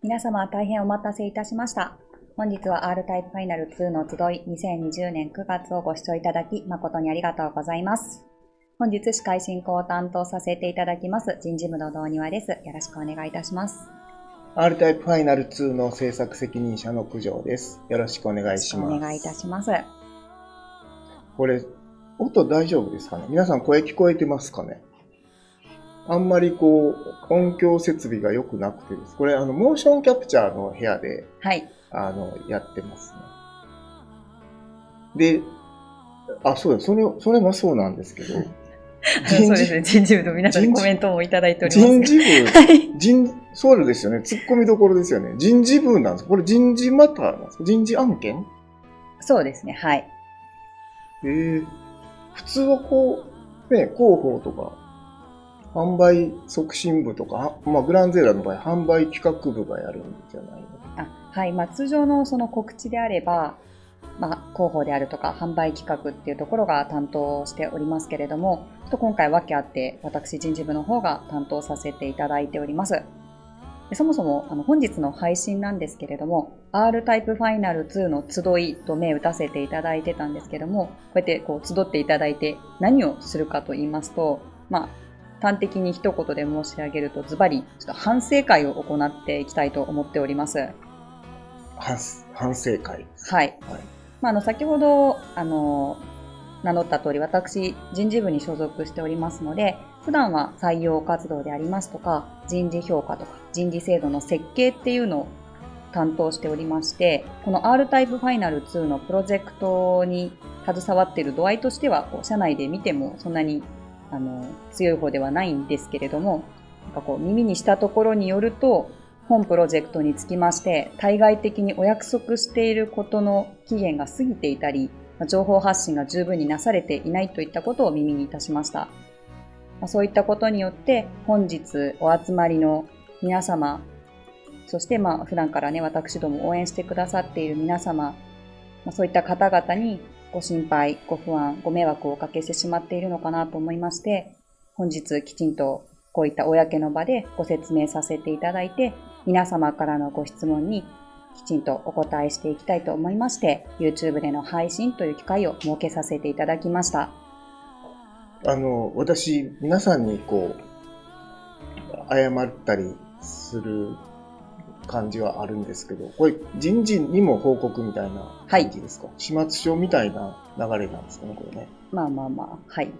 皆様大変お待たせいたしました。本日は R タイプファイナル2の集い2020年9月をご視聴いただき誠にありがとうございます。本日司会進行を担当させていただきます人事部の道庭です。よろしくお願いいたします。R タイプファイナル2の制作責任者の九条です。よろしくお願いします。お願いいたします。これ、音大丈夫ですかね？皆さん声聞こえてますかね？あんまり音響設備が良くなくてです。これ、モーションキャプチャーの部屋で、はい。やってますね。で、そうだ、それもそうなんですけど、そうですね。人事部の皆さんにコメントもいただいております。人事部、そうですよね。突っ込みどころですよね。人事部なんですか？これ人事マターなんですか？人事案件？そうですね。はい。普通は広報とか、販売促進部とか、グランゼーラの場合、販売企画部がやるんじゃないの？はい。通常のその告知であれば、広報であるとか販売企画っていうところが担当しておりますけれども、ちょっと今回訳あって私人事部の方が担当させていただいております。でそもそも本日の配信なんですけれども、R タイプファイナル2の集いと銘打たせていただいてたんですけども、こうやって集っていただいて何をするかと言いますと、端的に一言で申し上げるとズバリちょっと反省会を行っていきたいと思っております。反省会。はい。先ほど、名乗った通り、私、人事部に所属しておりますので、普段は採用活動でありますとか、人事評価とか、人事制度の設計っていうのを担当しておりまして、この R タイプファイナル2のプロジェクトに携わっている度合いとしては、社内で見てもそんなに強い方ではないんですけれども、耳にしたところによると、本プロジェクトにつきまして、対外的にお約束していることの期限が過ぎていたり、情報発信が十分になされていないといったことを耳にいたしました。そういったことによって、本日お集まりの皆様、そして普段からね、私ども応援してくださっている皆様、そういった方々にご心配、ご不安、ご迷惑をおかけしてしまっているのかなと思いまして、本日きちんとこういった公の場でご説明させていただいて、皆様からのご質問にきちんとお答えしていきたいと思いまして、YouTube での配信という機会を設けさせていただきました。私、皆さんに謝ったりする感じはあるんですけど、これ人事にも報告みたいな感じですか？はい、始末書みたいな流れなんですかね、これね。はい。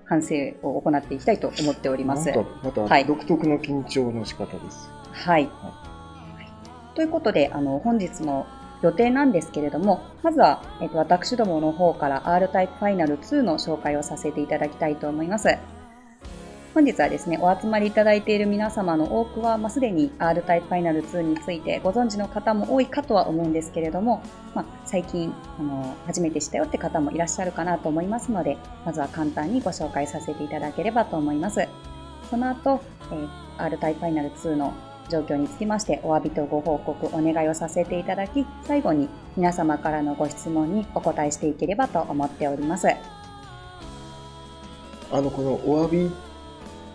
反省を行っていきたいと思っております。また独特の緊張の仕方です。はい。ということで、本日の予定なんですけれども、まずは、私どもの方から R タイプファイナル2の紹介をさせていただきたいと思います。本日はですね、お集まりいただいている皆様の多くは、すでに R タイプファイナル2についてご存知の方も多いかとは思うんですけれども、最近、初めて知ったよって方もいらっしゃるかなと思いますので、まずは簡単にご紹介させていただければと思います。その後、R タイプファイナル2の状況につきましてお詫びとご報告お願いをさせていただき、最後に皆様からのご質問にお答えしていければと思っております。この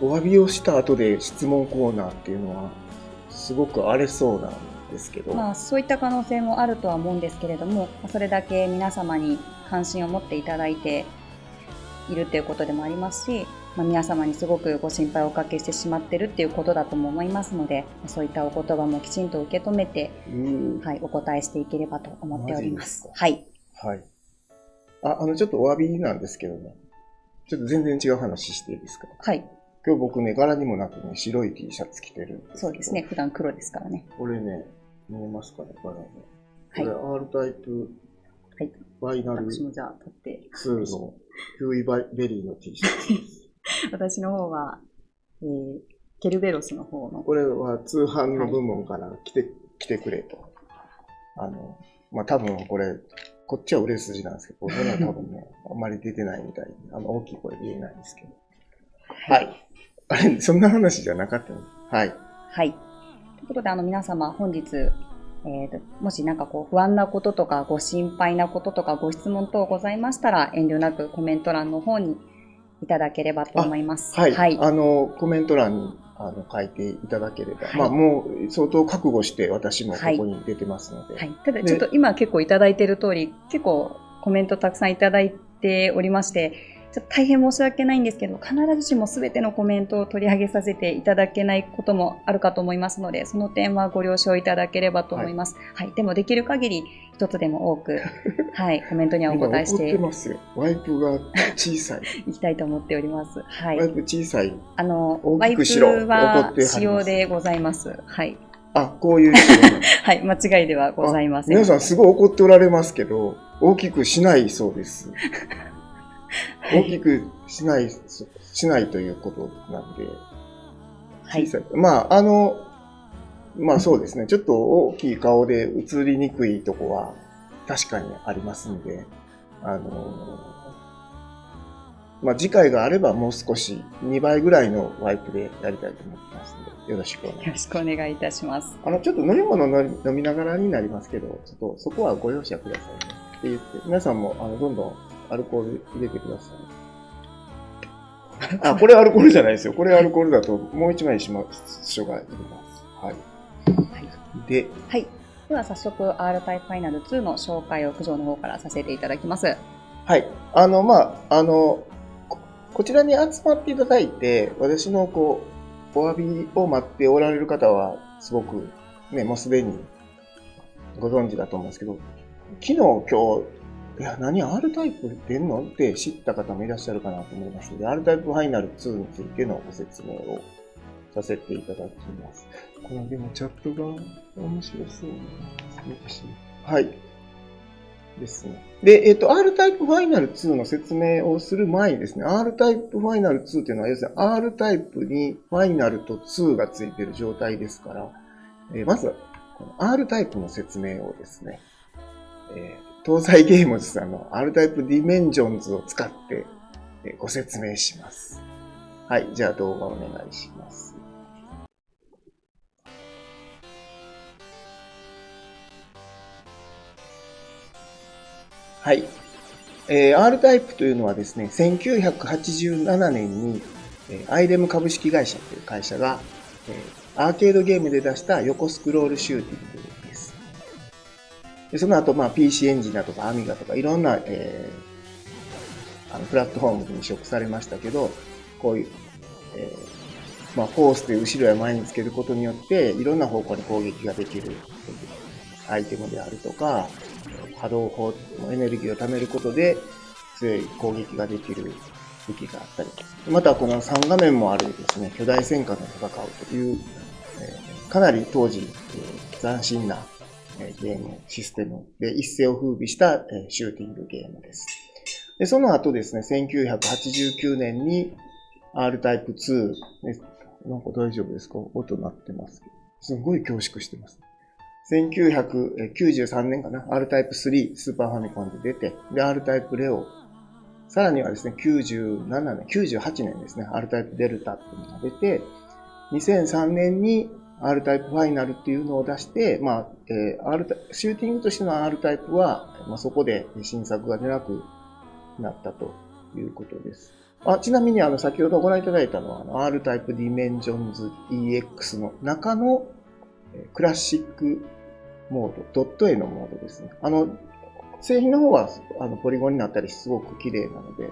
お詫びをした後で質問コーナーっていうのはすごく荒れそうなんですけど、そういった可能性もあるとは思うんですけれども、それだけ皆様に関心を持っていただいているということでもありますし、皆様にすごくご心配をおかけしてしまっているっていうことだとも思いますので、そういったお言葉もきちんと受け止めて、お答えしていければと思っております。はい。はい。ちょっとお詫びなんですけどね、ちょっと全然違う話していいですか？はい。今日僕ね、柄にもなくね、白い T シャツ着てるんですけど。そうですね。普段黒ですからね。これね、見えますかね、柄ね。はい。これ R タイプファイナル2のキウイベリーの T シャツです。私の方は、ケルベロスの方の。これは通販の部門から来てくれと。多分こっちは売れ筋なんですけど、これは多分ね、あんまり出てないみたいで、大きい声で言えないんですけど。はい。そんな話じゃなかったの？はい。はい。ということで、皆様、本日、もし不安なこととか、ご心配なこととか、ご質問等ございましたら、遠慮なくコメント欄の方にいただければと思います。はい。コメント欄に書いていただければ。はい、まあ、もう相当覚悟して私もここに出てますので。はい。ただちょっと今結構いただいている通り、結構コメントたくさんいただいておりまして、ちょっと大変申し訳ないんですけど、必ずしも全てのコメントを取り上げさせていただけないこともあるかと思いますので、その点はご了承いただければと思います。はい。はい、でもできる限り一つでも多く、はい、コメントにはお答えして。怒ってますよ。ワイプが小さい。いきたいと思っております。はい。ワイプ小さい。ワイプは仕様でございます。はい。あ、こういう仕様はい、間違いではございません。皆さんすごい怒っておられますけど、大きくしないそうです。大きくしないということなんで、小さい。はい、まあそうですね。ちょっと大きい顔で映りにくいとこは確かにありますんで、まあ次回があればもう少し2倍ぐらいのワイプでやりたいと思ってますので、よろしくお願いします。よろしくお願いいたします。ちょっと飲み物飲みながらになりますけど、ちょっとそこはご容赦くださいねって言って、皆さんもどんどんアルコール入れてください。あ、これアルコールじゃないですよ。これアルコールだともう一枚しましょうがいります。はい。はい、で、はい。では早速 R タイプファイナル2の紹介を九条の方からさせていただきます。はい。こちらに集まっていただいて、私のお詫びを待っておられる方は、すごくね、もうすでにご存知だと思うんですけど、昨日、今日、いや、何 R タイプ出んのって知った方もいらっしゃるかなと思いますので、R タイプファイナル2についてのご説明をさせていただきます。このでもチャットが面白そうな。はい。ですね。で、R タイプファイナル2の説明をする前にですね、R タイプファイナル2っていうのは、要するに R タイプにファイナルと2がついている状態ですから、まずはこの R タイプの説明をですね、東西ゲームズさんの R タイプディメンジョンズを使ってご説明します。はい、じゃあ動画お願いします。はい。R タイプというのはですね、1987年にアイレム株式会社という会社がアーケードゲームで出した横スクロールシューティングです。でその後、PC エンジンだとか Amiga とかいろんな、プラットフォームに移植されましたけど、こういう、フォースで後ろや前につけることによっていろんな方向に攻撃ができるアイテムであるとか、波動砲のエネルギーを貯めることで強い攻撃ができる武器があったり、またこの3画面もあるですね、巨大戦艦と戦うという、かなり当時、斬新なゲームシステムで一世を風靡したシューティングゲームです。でその後ですね、1989年に R タイプ2、なんか大丈夫ですか？音鳴ってます。すごい恐縮してます。1993年かな、R タイプ3、スーパーファミコンで出て、で、R タイプレオ、さらにはですね、97年、98年ですね、R タイプデルタっていうのが出て、2003年に R タイプファイナルっていうのを出して、シューティングとしての R タイプは、そこで新作が出なくなったということです。ちなみに先ほどご覧いただいたのはR タイプディメンジョンズ EX の中のクラシックモード、ドット絵のモードですね。製品の方はポリゴンになったりすごく綺麗なので、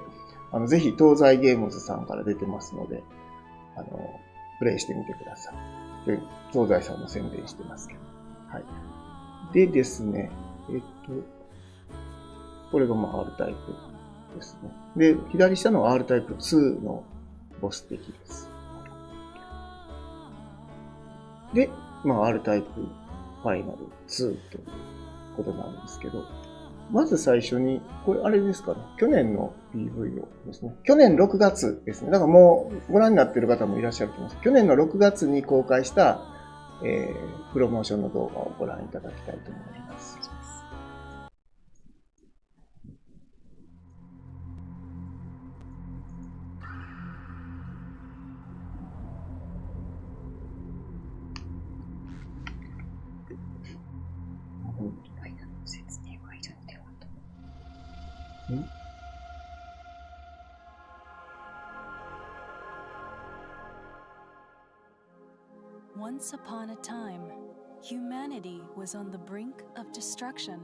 ぜひ東西ゲームズさんから出てますので、プレイしてみてください。で、東西さんも宣伝してますけど。はい。でですね、これがR タイプですね。で、左下の R タイプ2のボス敵です。で、R タイプファイナル2ということなんですけど、まず最初に、これあれですかね、去年の PV をですね、去年6月ですね、だからもうご覧になっている方もいらっしゃると思います。去年の6月に公開した、プロモーションの動画をご覧いただきたいと思います。Once upon a time, humanity was on the brink of destruction.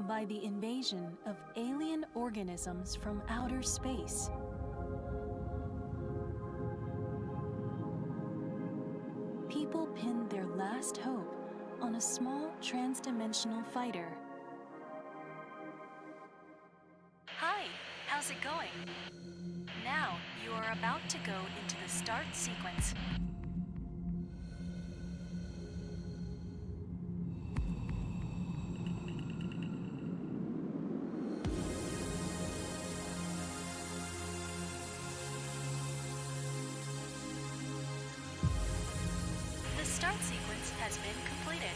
By the invasion of alien organisms from outer space. People pinned their last hope on a small trans-dimensional fighter. Hi, how's it going? Now you are about to go into the start sequence. The start sequence has been completed.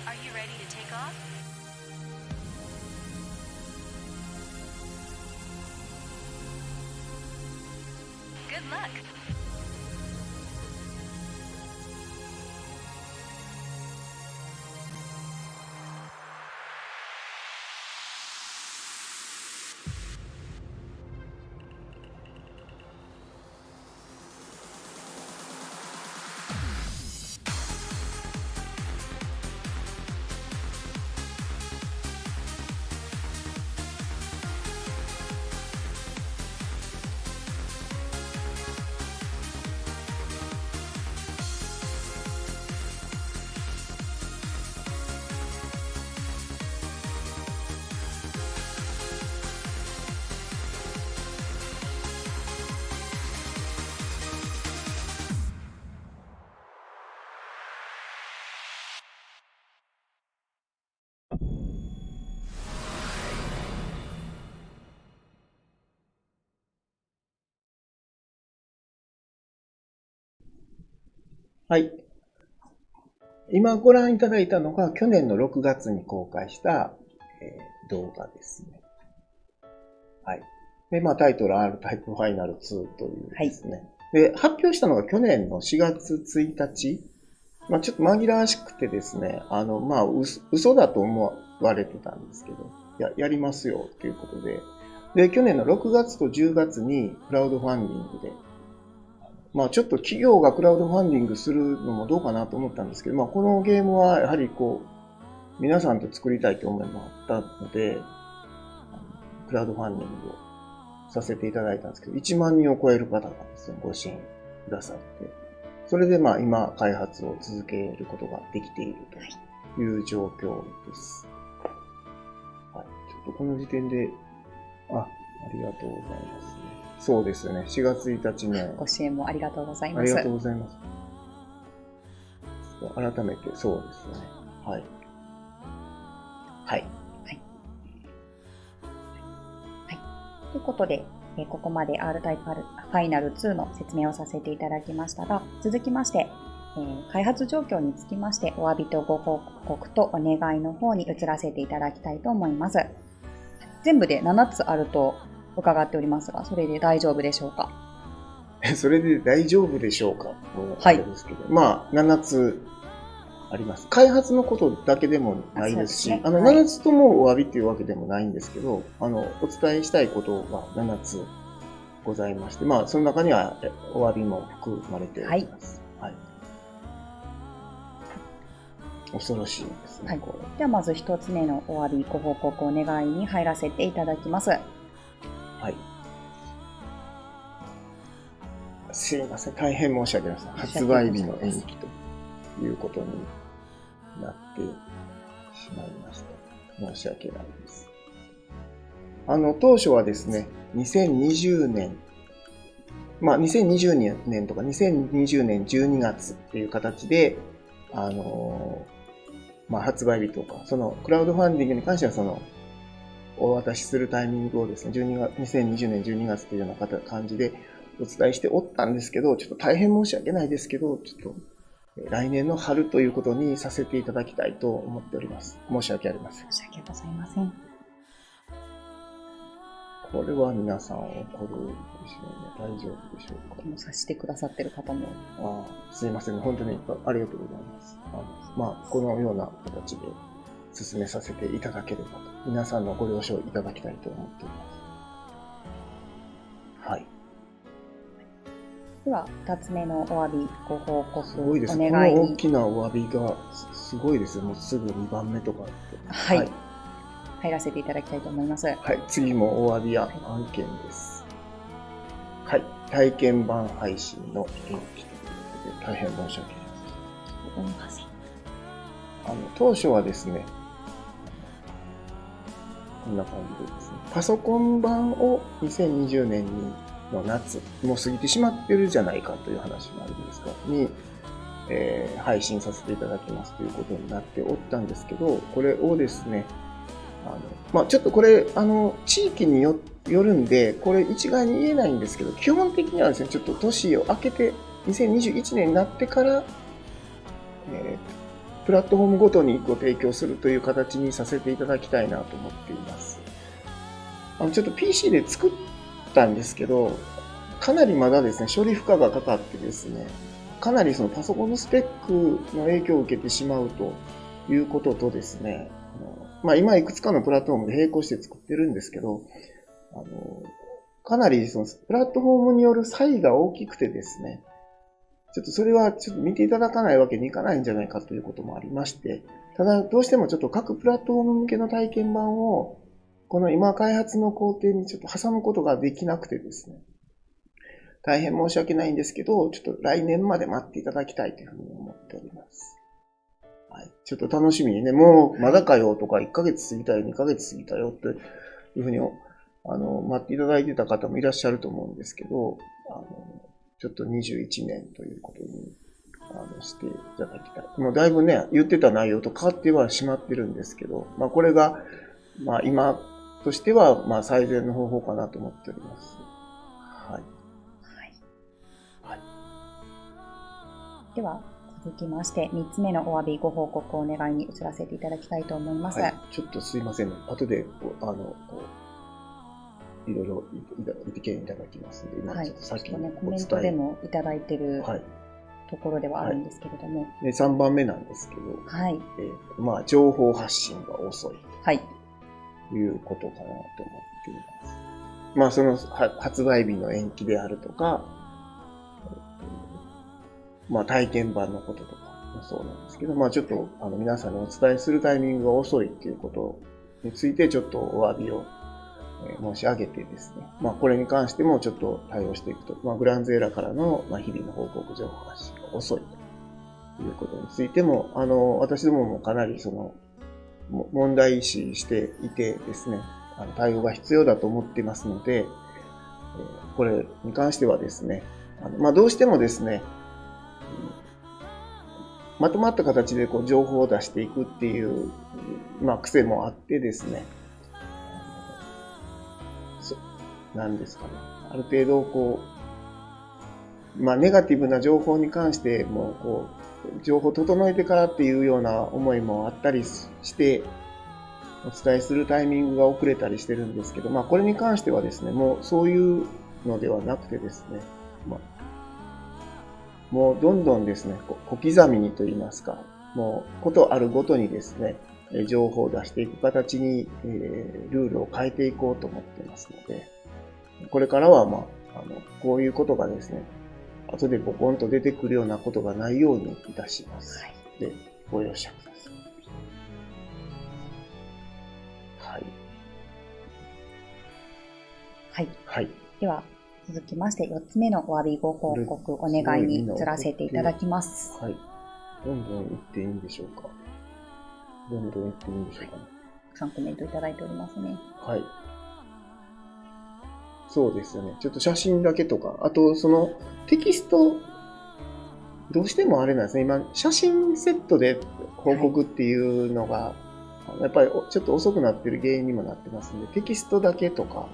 Are you ready to take off? Good luck!はい。今ご覧いただいたのが去年の6月に公開した、動画ですね。はい。で、タイトル R タイプファイナル2というですね。はい、で、発表したのが去年の4月1日。ちょっと紛らわしくてですね、嘘だと思われてたんですけど、やりますよということで。で、去年の6月と10月にクラウドファンディングで、ちょっと企業がクラウドファンディングするのもどうかなと思ったんですけど、このゲームはやはり皆さんと作りたいという思いもあったので、クラウドファンディングをさせていただいたんですけど、1万人を超える方がですね、ご支援くださって、それで今開発を続けることができているという状況です。はい。ちょっとこの時点で、ありがとうございますね。そうですね。4月1日ね。ご支援もありがとうございます。ありがとうございます。改めて、そうですね。はい。はい。はい。はい。ということで、ここまで R タイプファイナル2の説明をさせていただきましたが、続きまして、開発状況につきましてお詫びとご報告とお願いの方に移らせていただきたいと思います。全部で7つあると伺っておりますが、それで大丈夫でしょうか？それで大丈夫でしょうか？はい。ですけど、7つあります。開発のことだけでもないですし、7つともお詫びというわけでもないんですけど、お伝えしたいことが7つございまして、その中にはお詫びも含まれております。はい。恐ろしいですね。はい。ではまず1つ目のお詫び、ご報告、お願いに入らせていただきます。はい。すいません。大変申し訳ありません。発売日の延期ということになってしまいました。申し訳ないです。当初はですね、2020年、2020年とか2020年12月っていう形で、発売日とか、そのクラウドファンディングに関してはお渡しするタイミングをですね、2020年12月というような感じでお伝えしておったんですけど、ちょっと大変申し訳ないですけど、ちょっと来年の春ということにさせていただきたいと思っております。申し訳ありません。申し訳ございません。これは皆さん怒るでしょうね。大丈夫でしょうか。もう察してくださってる方も。すいません。本当にありがとうございます。このような形で進めさせていただければと、皆さんのご了承いただきたいと思っています。はい。では、2つ目のお詫び、ご報告、すごいです。おこの願いに。大きなお詫びがすごいですよ。もうすぐ2番目とかあって。はい。入らせていただきたいと思います。はい。次もお詫びや案件です。はい。体験版配信の延期ということで、大変申し訳ありません。当初はですね、こんな感じでですね、パソコン版を2020年の夏、もう過ぎてしまってるじゃないかという話もあるんですが、配信させていただきますということになっておったんですけど、これをですね、ちょっとこれ、地域によるんで、これ一概に言えないんですけど、基本的にはですね、ちょっと年を明けて、2021年になってから、プラットフォームごとにご提供するという形にさせていただきたいなと思っています。ちょっと PC で作ったんですけど、かなりまだですね、処理負荷がかかってですね、かなりそのパソコンのスペックの影響を受けてしまうということとですね、今いくつかのプラットフォームで並行して作ってるんですけど、かなりそのプラットフォームによる差異が大きくてですね、ちょっとそれはちょっと見ていただかないわけにいかないんじゃないかということもありまして、ただどうしてもちょっと各プラットフォーム向けの体験版をこの今開発の工程にちょっと挟むことができなくてですね、大変申し訳ないんですけど、ちょっと来年まで待っていただきたいというふうに思っております。はい、ちょっと楽しみにね、もうまだかよとか1ヶ月過ぎたよ、2ヶ月過ぎたよというふうに待っていただいてた方もいらっしゃると思うんですけど、ちょっと21年ということにしていただきたい。もうだいぶね、言ってた内容と変わってはしまってるんですけど、これが、今としては、最善の方法かなと思っております。はい。はい。では、続きまして、3つ目のお詫び、ご報告をお願いに移らせていただきたいと思います。はい。ちょっとすいません。後で、いろいろ意見いただきますので、今ちょっと先にコメントでもいただいているところではあるんですけれども。で3番目なんですけど、はい。情報発信が遅い。はい。ということかなと思っています。その発売日の延期であるとか、体験版のこととかもそうなんですけど、ちょっと皆さんにお伝えするタイミングが遅いということについてちょっとお詫びを申し上げてですね、これに関してもちょっと対応していくと、グランゼーラからの日々の報告情報発信が遅いということについても、私どももかなり問題意識していてですね、対応が必要だと思っていますので、これに関してはですね、どうしてもですね、まとまった形で情報を出していくっていう、癖もあってですね、なんですかね、ある程度ネガティブな情報に関しても情報を整えてからっていうような思いもあったりして、お伝えするタイミングが遅れたりしてるんですけど、これに関してはですね、もうそういうのではなくてですね、もうどんどんですね、小刻みにと言いますか、もうことあるごとにですね、情報を出していく形に、ルールを変えていこうと思ってますので、これからはこういうことがですね、後でボコンと出てくるようなことがないようにいたします。はい、で、ご容赦ください。はい。はい。はい。では、続きまして、4つ目のお詫びご報告お願いに移らせていただきます。はい。どんどん言っていいんでしょうか。どんどん言っていいんでしょうかね。たくさんコメントいただいておりますね。はい。そうですよね。ちょっと写真だけとか、あとテキスト、どうしてもあれなんですね。今、写真セットで報告っていうのが、やっぱりちょっと遅くなってる原因にもなってますので、テキストだけとか、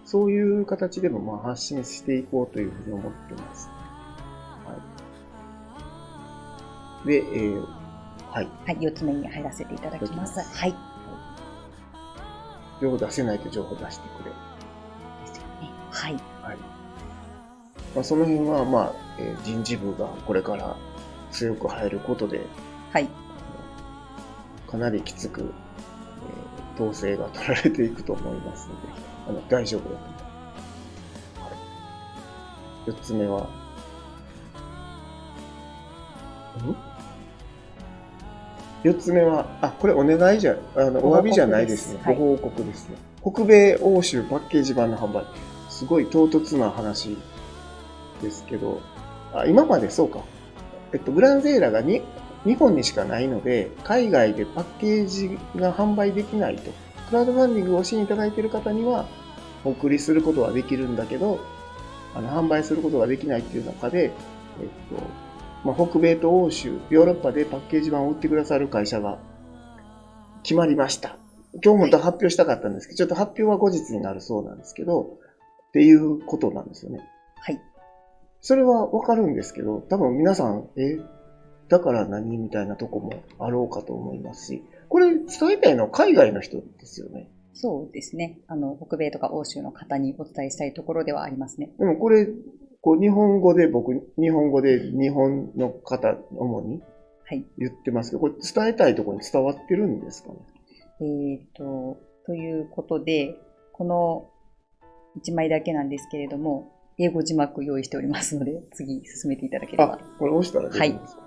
そういう形でも発信していこうというふうに思ってます。はい。で、はい。はい、4つ目に入らせていただきます。はい。情報出せないと情報出してくれ。はい。はい。その辺は、人事部がこれから強く入ることで、はい。かなりきつく、統制が取られていくと思いますので、大丈夫だと思います。はい。4つ目は、4つ目は、これお願いじゃ、お詫びじゃないですね。はいご報告ですね。北米欧州パッケージ版の販売。すごい唐突な話ですけど、今までそうか。グランゼーラが日本にしかないので、海外でパッケージが販売できないと。クラウドファンディングを支援いただいている方には、お送りすることはできるんだけど、販売することができないっていう中で、北米と欧州、ヨーロッパでパッケージ版を売ってくださる会社が決まりました。今日本当は発表したかったんですけど、ちょっと発表は後日になるそうなんですけど、っていうことなんですよね。はい。それはわかるんですけど、多分皆さん、だから何みたいなとこもあろうかと思いますし、これ伝えたいのは海外の人ですよね。そうですね。北米とか欧州の方にお伝えしたいところではありますね。でもこれ、日本語で日本の方、主に言ってますけど、これ伝えたいところに伝わってるんですかね。ということで、この1枚だけなんですけれども、英語字幕用意しておりますので、次進めていただければ。これ押したら出てますか？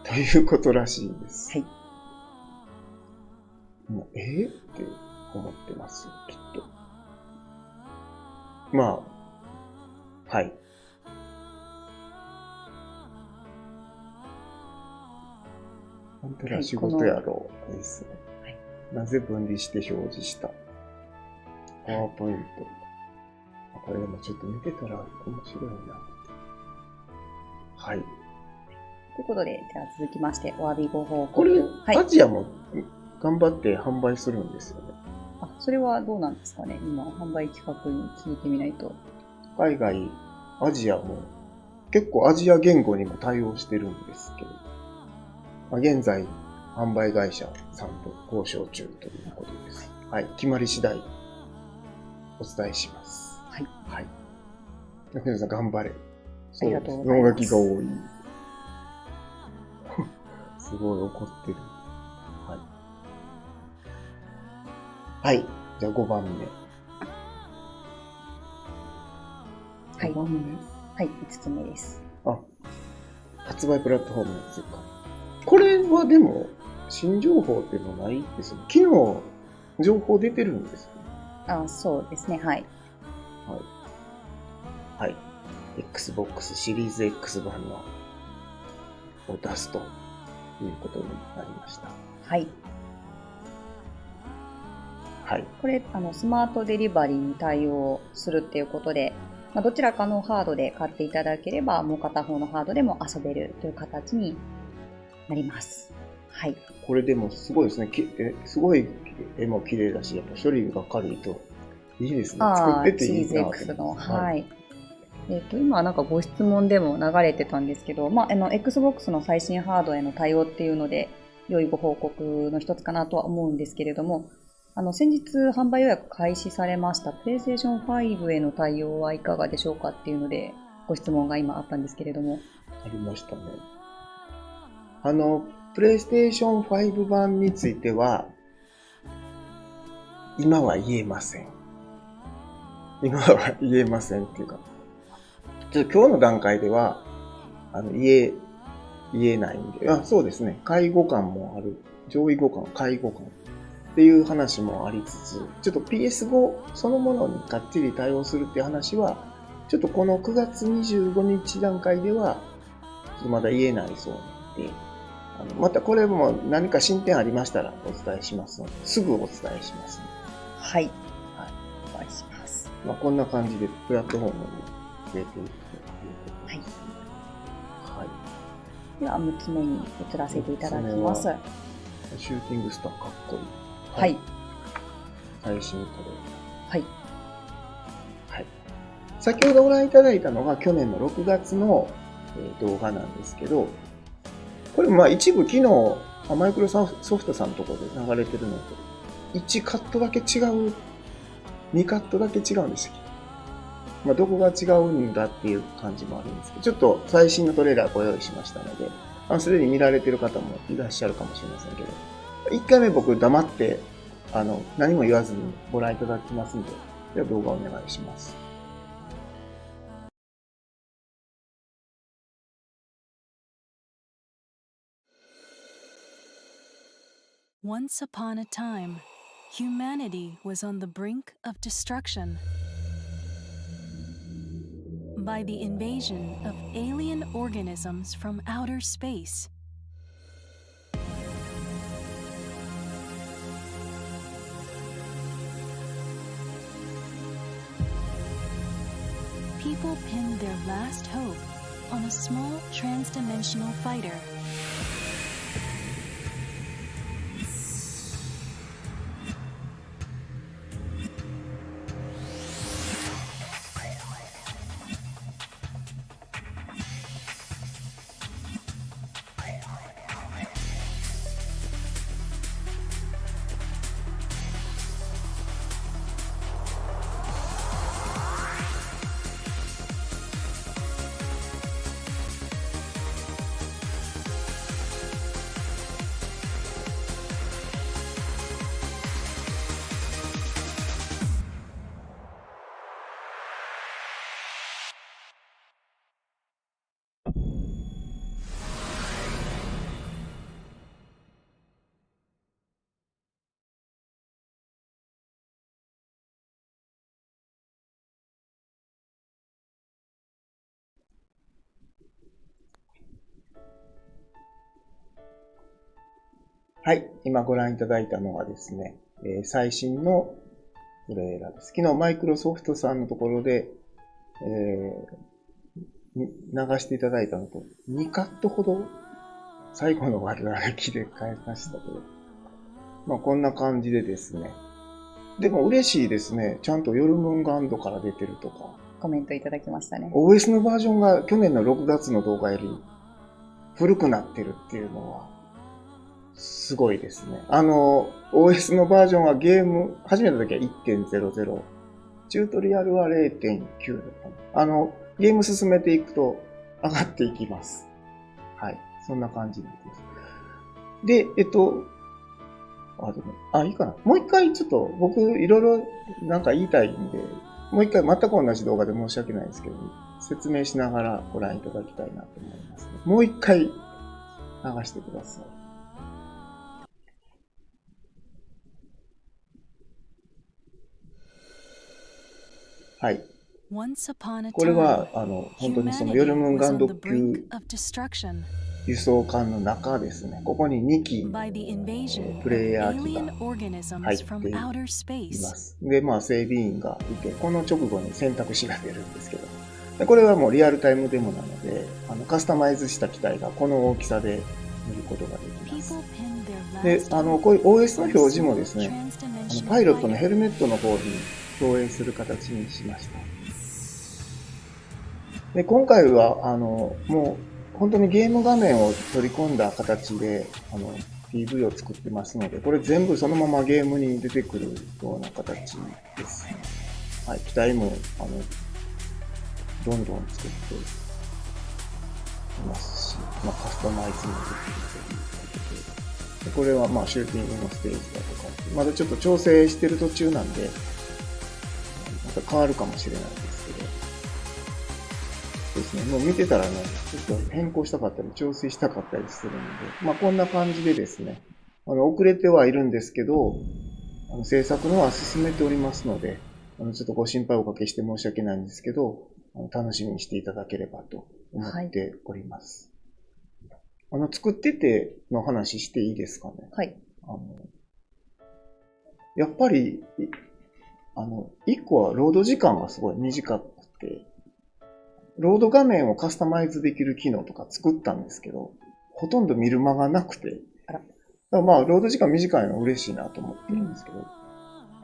ということらしいです。はい。って思ってます、きっと。はい。あんたら仕事やろう。いいですね。はい。なぜ分離して表示した？パワーポイント。これでもちょっと見てたら面白いな。はい。ということで、じゃあ続きまして、お詫びご報告。これ、はい、アジアも頑張って販売するんですよね。それはどうなんですかね。今、販売企画に聞いてみないと。海外、アジアも、結構アジア言語にも対応してるんですけど、現在、販売会社さんと交渉中ということです。はい。決まり次第、お伝えします。はい。はい。中根さん、頑張れ。ありがとうございます。能書きが多い。すごい怒ってる。はい。はい。じゃあ5番目。はい。5番目。はい。5つ目です。発売プラットフォームの追加。これはでも、新情報っていうのはないですね。昨日、情報出てるんですね。そうですね。はい。はい。Xbox シリーズ X 版のを出すということになりました。はい。はい。これ、スマートデリバリーに対応するっていうことで、どちらかのハードで買っていただければ、もう片方のハードでも遊べるという形になります。はい。これでもすごいですね。すごい絵も綺麗だし、やっぱ処理が軽いといいですね。作ってていいな。シリーズ X の。はい。今なんかご質問でも流れてたんですけど、Xbox の最新ハードへの対応っていうので、良いご報告の一つかなとは思うんですけれども、先日販売予約開始されました PlayStation 5への対応はいかがでしょうかっていうので、ご質問が今あったんですけれども。ありましたね。PlayStation 5版については、今は言えません。今は言えませんっていうか、今日の段階では、言えないんで、そうですね。介護官もある。上位互換、介護官っていう話もありつつ、ちょっと PS5 そのものにがっちり対応するっていう話は、ちょっとこの9月25日段階では、ちょっとまだ言えないそうなので、またこれも何か進展ありましたらお伝えしますので、すぐお伝えします、ね。はい。はい。お願いします。こんな感じでプラットフォームに増えていくということです、ね。はい。はい。では6つ目に移らせていただきます。シューティングスターかっこいい。はい。最新トレーはい。はい。先ほどご覧いただいたのが去年の6月の動画なんですけど、これ一部昨日マイクロソフトさんのところで流れてるのと1カットだけ違う、2カットだけ違うんですよ。どこが違うんだっていう感じもあるんですけど、ちょっと最新のトレーラーご用意しましたので、すでに見られてる方もいらっしゃるかもしれませんけど、1回目僕黙って、何も言わずにご覧いただきますので、では動画お願いします。Once upon a time, humanity was on the brink of destruction by the invasion of alien organisms from outer space. People pinned their last hope on a small trans-dimensional fighter.はい。今ご覧いただいたのはですね、最新のトレーラーです。昨日マイクロソフトさんのところで、流していただいたのと2カットほど最後の悪あがきで変えましたけど、まあこんな感じでですね。でも嬉しいですね。ちゃんとヨルムンガンドから出てるとか。コメントいただきましたね。OS のバージョンが去年の6月の動画より古くなってるっていうのはすごいですね。OS のバージョンはゲーム、始めた時は 1.00。チュートリアルは 0.9 だったの。ゲーム進めていくと上がっていきます。はい。そんな感じです。で、いいかな。もう一回ちょっと僕いろいろなんか言いたいんで、もう一回全く同じ動画で申し訳ないですけど、説明しながらご覧いただきたいなと思います、ね。もう一回流してください。はい。これは、本当にそのヨルムンガンド級輸送艦の中ですね。ここに2機、プレイヤー機が入っています。で、まあ、整備員がいて、この直後に選択肢が出るんですけど、でこれはもうリアルタイムデモなので、カスタマイズした機体がこの大きさで見ることができます。で、こういう OS の表示もですね、パイロットのヘルメットの方に投影する形にしました。で、今回は、もう、本当にゲーム画面を取り込んだ形で、PV を作ってますので、これ全部そのままゲームに出てくるような形ですね。はい、機体も、どんどん作っていますし、まあ、カスタマイズもできるということで、これはまあ、シューティングのステージだとか、まだちょっと調整してる途中なんで、また変わるかもしれないですけど、ですね。もう見てたらね、ちょっと変更したかったり、調整したかったりするので、まあこんな感じでですね、遅れてはいるんですけど、制作のは進めておりますので、ちょっとご心配おかけして申し訳ないんですけど、楽しみにしていただければと思っております。はい、作ってての話していいですかね。はい。やっぱり、一個はロード時間がすごい短くて、ロード画面をカスタマイズできる機能とか作ったんですけど、ほとんど見る間がなくて、だからまあ、ロード時間短いのは嬉しいなと思ってるんですけど、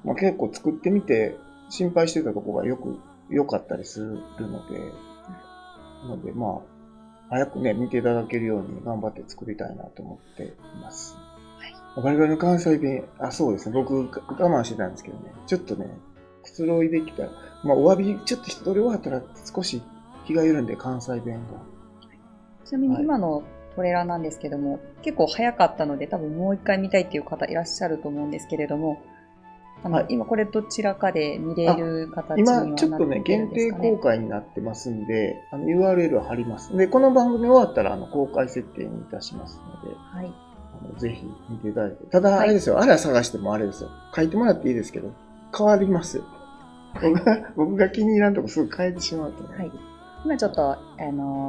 まあ、結構作ってみて心配してたところが良かったりするので、なのでまあ、早くね、見ていただけるように頑張って作りたいなと思っています。はい、我々の関西弁、そうですね、僕我慢してたんですけどね、ちょっとね、くつろいできたら、まあ、お詫び、ちょっと一通り終わったら少し気が緩んで関西弁が。ちなみに今のトレーラーなんですけども、結構早かったので多分もう一回見たいっていう方いらっしゃると思うんですけれども、はい、今これどちらかで見れる形にはなってるんですかね。今ちょっとね、限定公開になってますんで、URL を貼ります。で、この番組終わったら公開設定にいたしますので、はい。ぜひ見ていただいて。ただ、あれですよ、あれは探してもあれですよ。書いてもらっていいですけど、変わりますよ。僕が気に入らんとこすぐ変えてしまうと思う。はい。今ちょっと、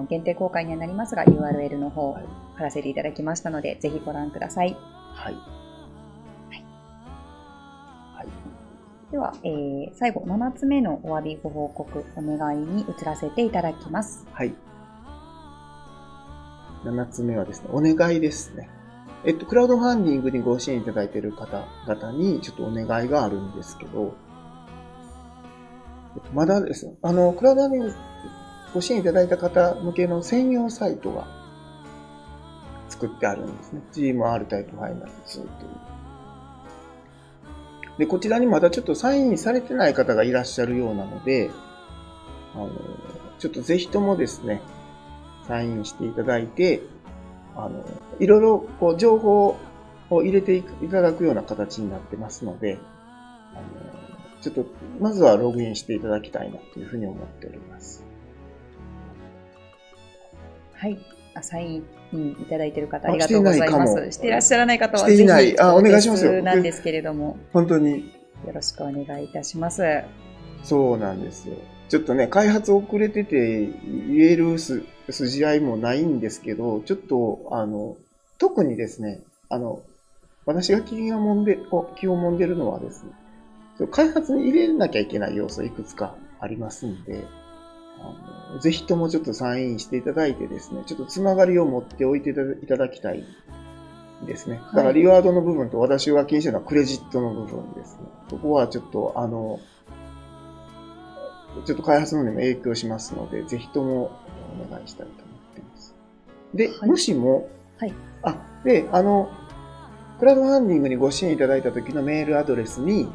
限定公開にはなりますが、URL の方、貼らせていただきましたので、ぜひご覧ください。はい。では、最後、7つ目のお詫びご報告、お願いに移らせていただきます。はい。7つ目はですね、お願いですね。クラウドファンディングにご支援いただいている方々にちょっとお願いがあるんですけど、まだですね、クラウドファンディングご支援いただいた方向けの専用サイトが作ってあるんですね。GMR タイプファイナル2という。で、こちらにまだちょっとサインされてない方がいらっしゃるようなので、ちょっとぜひともですね、サインしていただいて、いろいろこう情報を入れていただくような形になってますので、ちょっとまずはログインしていただきたいなというふうに思っております。はい。サインいただいている方ありがとうございます。していらっしゃらない方はぜひお願いしおますよ。手数なんですけれども、本当によろしくお願いいたします。そうなんですよ。ちょっとね、開発遅れてて言える筋合いもないんですけど、ちょっと特にですね、私が気をもんでるのはですね、開発に入れなきゃいけない要素いくつかありますんで、ぜひともちょっとサインしていただいてですね、ちょっとつながりを持っておいていただきたいですね。だからリワードの部分と私が気にしてるのはクレジットの部分ですね。そこはちょっとちょっと開発の方にも影響しますので、ぜひともお願いしたいと思っています。で、もしも、で、クラウドファンディングにご支援いただいた時のメールアドレスに、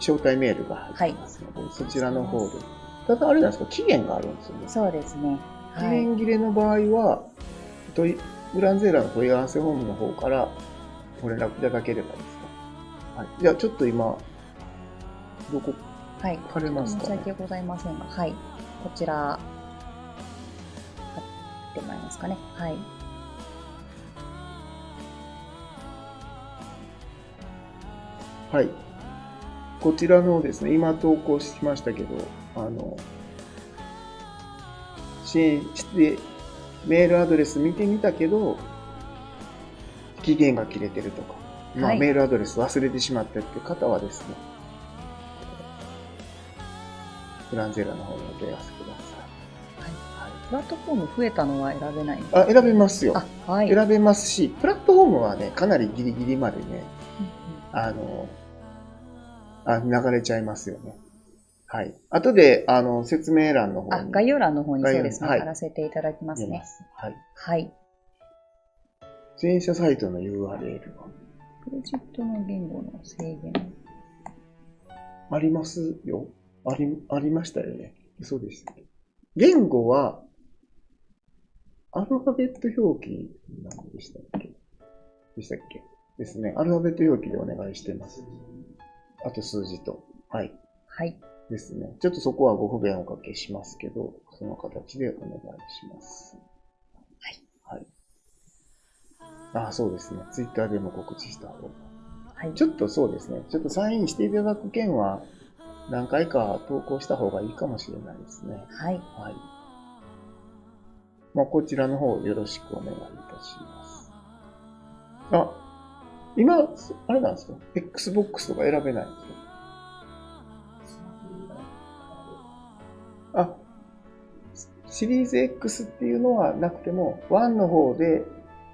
招待メールが入ってますので、そちらの方で。ただあれなんですか、期限があるんですよね。そうですね。期限切れの場合は、グランゼーラの問い合わせフォームの方からご連絡いただければいいですか。はい。じゃあちょっと今、どこ貼れますか、申し訳ございませんが、こちら、貼ってもらえますかね。はい。こちらのですね、今投稿しましたけど、支援して、メールアドレス見てみたけど、期限が切れてるとか、メールアドレス忘れてしまったっていう方はですね、グランゼーラの方にお問い合わせください。プラットフォーム増えたのは選べないんですか？選べますよ。選べますし、プラットフォームはね、かなりギリギリまでね、流れちゃいますよね。はい。後で、説明欄の方に。概要欄の方にそうですね、貼らせていただきますね。はい。全社サイトの URL は。プロジェクトの言語の制限。ありますよ。ありましたよね。そうでした。言語は、アルファベット表記なんでしたっけですね。アルファベット表記でお願いしてます。あと数字と。はい。ですね。ちょっとそこはご不便をおかけしますけど、その形でお願いします。そうですね。ツイッターでも告知した方が。ちょっとそうですね。ちょっとサインしていただく件は、何回か投稿した方がいいかもしれないですね。こちらの方よろしくお願いいたします。今、あれなんですか？ Xbox とか選べないんですか？シリーズ X っていうのはなくても、1の方で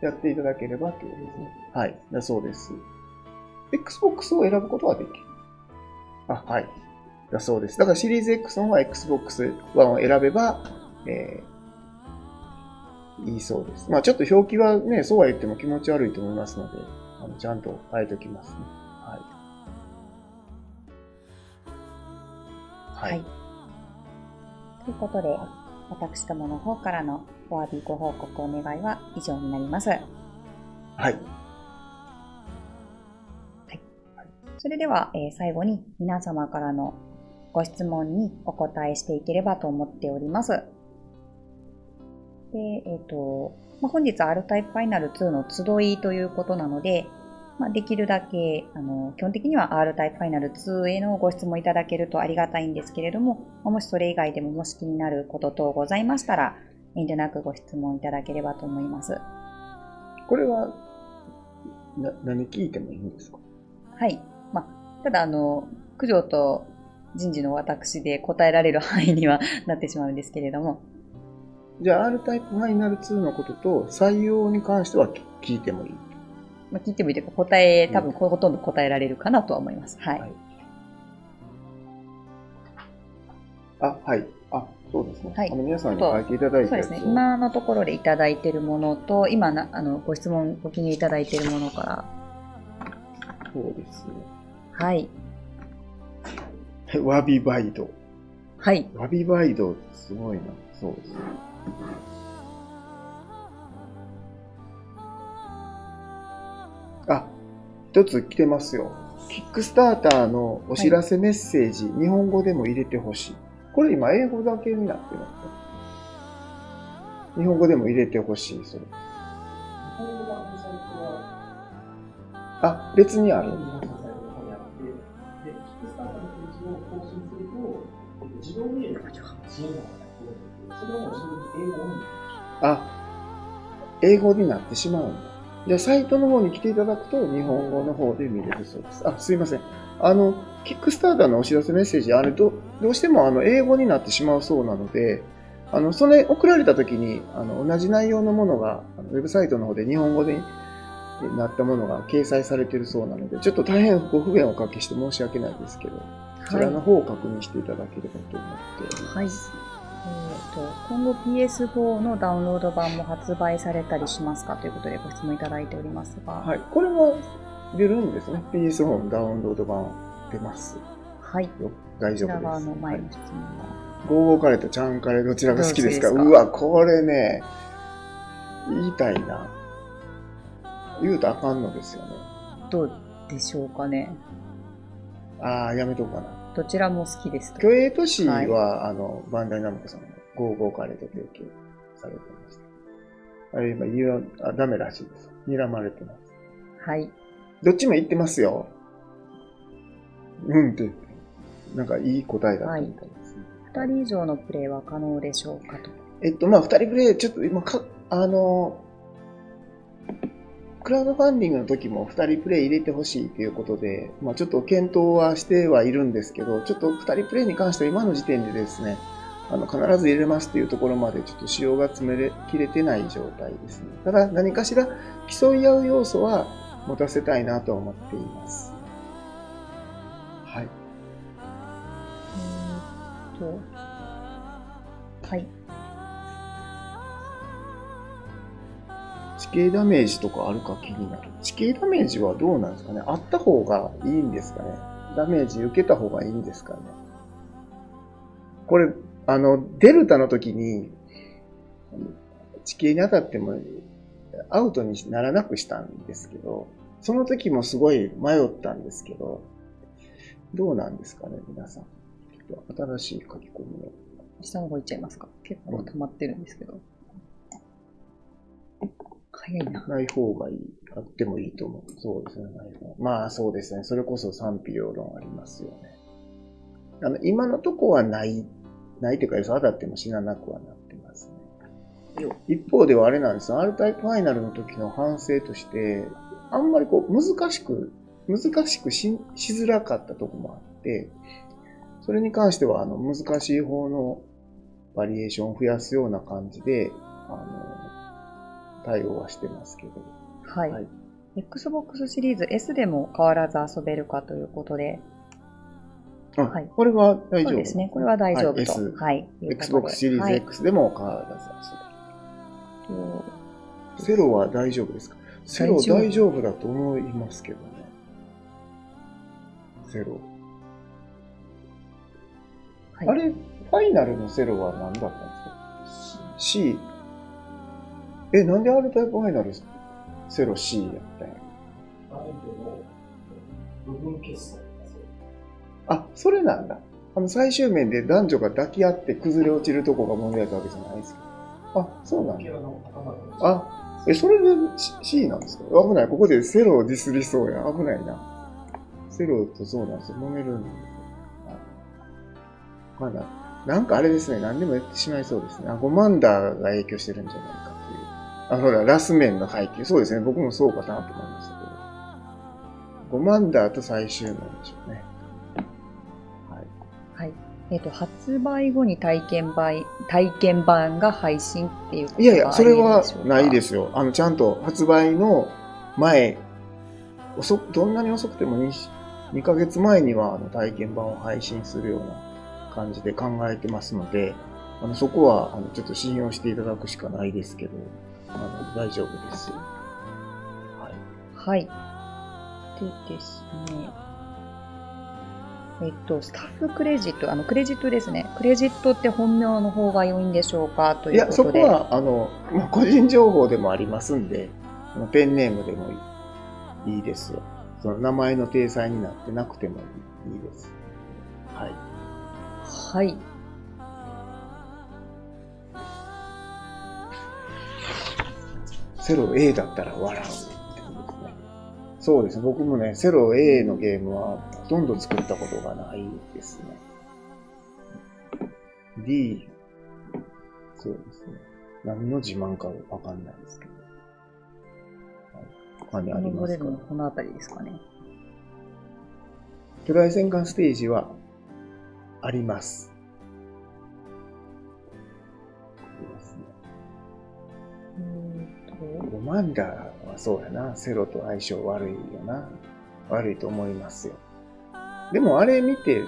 やっていただければということですね。はい。だそうです。Xbox を選ぶことはできる。はい。だそうです。だからシリーズ X の方は Xbox One を選べば、いいそうです。ちょっと表記はね、そうは言っても気持ち悪いと思いますので、ちゃんと変えておきますね。ということで、私どもの方からのお詫びご報告お願いは以上になります。それでは、最後に皆様からのご質問にお答えしていければと思っております。で、本日 R タイプファイナル2の集いということなので、できるだけ、基本的には R タイプファイナル2へのご質問いただけるとありがたいんですけれども、もしそれ以外でももし気になること等ございましたら、遠慮なくご質問いただければと思います。これは、何聞いてもいいんですか？はい。ただ、九条と人事の私で答えられる範囲にはなってしまうんですけれども。じゃあ R タイプファイナル2のことと採用に関しては聞いてもいい？聞いてもいいというか、多分ほとんど答えられるかなとは思います。はい。はい。そうですね。はい、皆さんに書いていただいたやつを。そうですね。今のところでいただいているものと、今ご質問、ご記入いただいているものから。そうですね。はい。ワビバイド。はい。ワビバイド、すごいな。そうですね。一つ来てますよ。キックスターターのお知らせメッセージ、日本語でも入れてほしい。これ今英語だけになってますか？日本語でも入れてほしい、それ。別にある。英語になってしまうんだ。じゃあ、サイトの方に来ていただくと、日本語の方で見れるそうです。すいません。キックスターターのお知らせメッセージ、どうしても英語になってしまうそうなので、それ送られた時に、同じ内容のものが、ウェブサイトの方で日本語でなったものが掲載されているそうなので、ちょっと大変ご不便をおかけして申し訳ないですけど、こちらの方を確認していただければと思っております。はい。今後 PS4 のダウンロード版も発売されたりしますかということでご質問いただいておりますが。はい。これも出るんですね。PS4 のダウンロード版出ます。はい。大丈夫です。こちら側の前の質問は。ゴーゴーカレーとチャンカレーどちらが好きですか？うわ、これね、言いたいな。言うとあかんのですよね。どうでしょうかね。やめとこうかな。どちらも好きですと。虚栄都市は、バンダイナムコさんのゴーゴーカレーと提供されてました。今ダメらしいです。睨まれてます。はい。どっちも言ってますよ。って、なんかいい答えだったみたいですね。2人以上のプレイは可能でしょうかと。2人プレイ、ちょっと今クラウドファンディングの時も2人プレイ入れてほしいということで、ちょっと検討はしてはいるんですけど、ちょっと2人プレイに関しては今の時点でですね、必ず入れますっていうところまでちょっと仕様が詰めきれてない状態ですね。ただ何かしら競い合う要素は持たせたいなと思っています。はい。はい。地形ダメージとかあるか気になる。地形ダメージはどうなんですかね？あった方がいいんですかね？ダメージ受けた方がいいんですかね？これ、デルタの時に、地形に当たってもアウトにならなくしたんですけど、その時もすごい迷ったんですけど、どうなんですかね、皆さん。ちょっと新しい書き込みを。下の方行っちゃいますか？結構溜まってるんですけど。早いな。ない方がいい。あってもいいと思う。そうですね、ない方。そうですね。それこそ賛否両論ありますよね。今のとこはないというか、当たっても死ななくはなってますね。一方ではあれなんですよ。R タイプファイナルの時の反省として、あんまり難しくしづらかったとこもあって、それに関しては、難しい方のバリエーションを増やすような感じで、対応はしてますけど。はい。はい、Xbox シリーズ S でも変わらず遊べるかということで。はい。これは大丈夫ですね。これは大丈夫と。はい。Xbox シリーズ X でも変わらず遊べる。セロは大丈夫ですか？セロ大丈夫だと思いますけどね。セロ。はい、あれ、ファイナルのセロは何だったんですか？ C。なんでRタイプファイナルセロ C やったんやろ？部分決済。それなんだ。最終面で男女が抱き合って崩れ落ちるとこが問題だったわけじゃないですか。あ、そうなんだ。あ、それで C なんですか？危ない。ここでセロをディスりそうや。危ないな。セロとそうなんですよ。揉めるんですよ。まだ。なんかあれですね。何でもやってしまいそうですね。ゴマンダーが影響してるんじゃないかという。ほら、ラス面の配給。そうですね。僕もそうかなと思いましたけど。ゴマンダーと最終面でしょうね。はい。発売後に体験版が配信っていうことがいやいや、それはありえるでしょうか？ないですよ。ちゃんと発売の前、どんなに遅くても2ヶ月前には体験版を配信するような感じで考えてますので、そこはちょっと信用していただくしかないですけど、大丈夫です。はい。はい。でですね。スタッフクレジット、クレジットですね。クレジットって本名の方が良いんでしょうかということで。いや、そこは、個人情報でもありますんで、ペンネームでもいいですよ。その名前の体裁になってなくてもいいです。はい。はい。セロ A だったら笑うってことですね。そうですね。僕もね、セロ A のゲームはほとんど作ったことがないですね。D、そうですね。何の自慢かわかんないですけど。他にありますか？このあたりですかね。巨大戦艦ステージはあります。ゴマンダーはそうやな。セロと相性悪いよな。悪いと思いますよ。でもあれ見て、